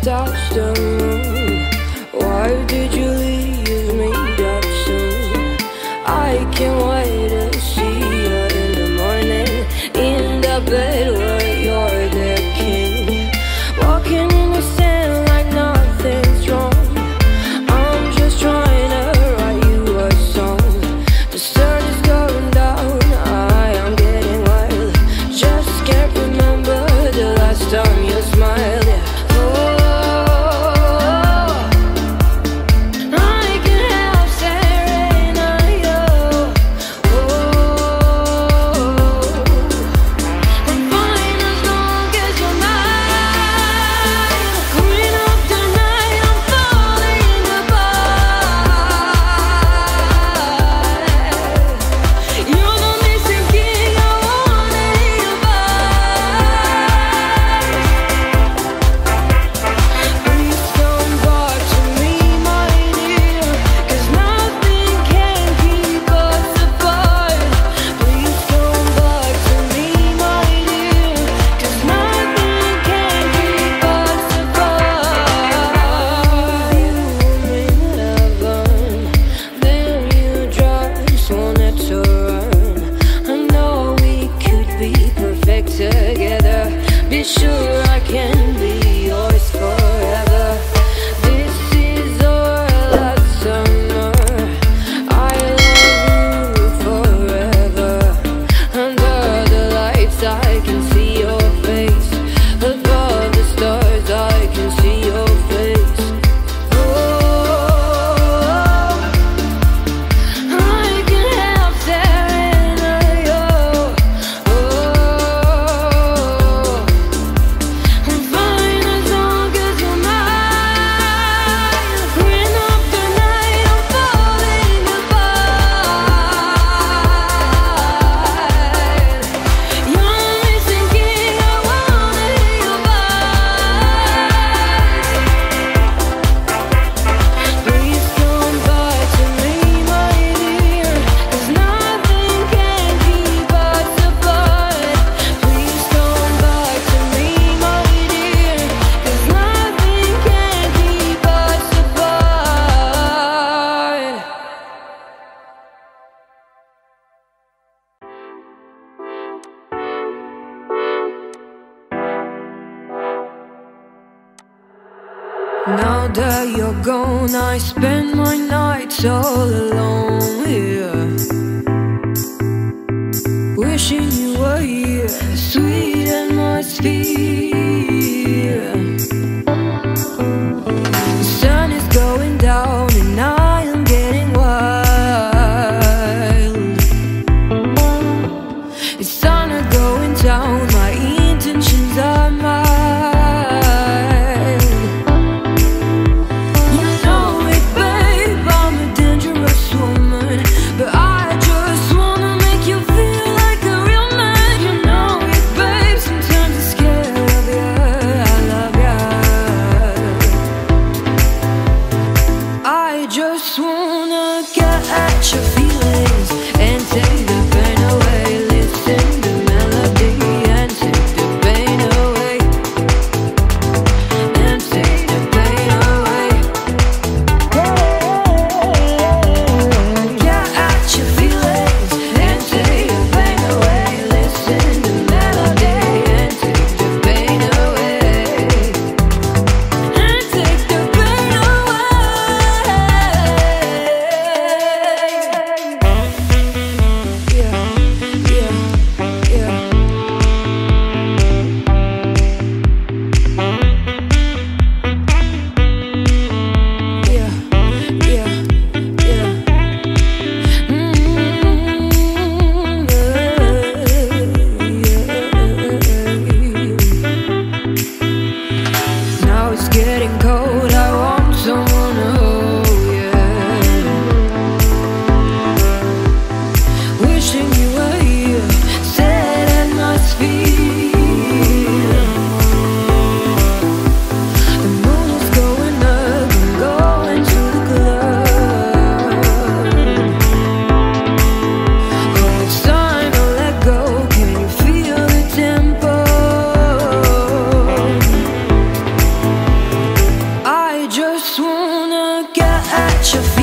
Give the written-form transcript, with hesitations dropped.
Touch the moon. Why did you leave me that soon? I can't wait to see you in the morning, in the bed where you're the king. Walking in the sand like nothing's wrong. I'm just trying to write you a song. The sun is going down, I am getting wild. Just can't remember the last time you smiled. Together, be sure I can be yours forever. This is our last summer. I love you forever. Under the lights I can see your face. Above the stars I can see your face. Now that you're gone, I spend my nights all alone here, wishing you were here. Sweet atmosphere. The sun is going down and I am getting wild. It's time to go in town, my intentions are mild. Love ya. your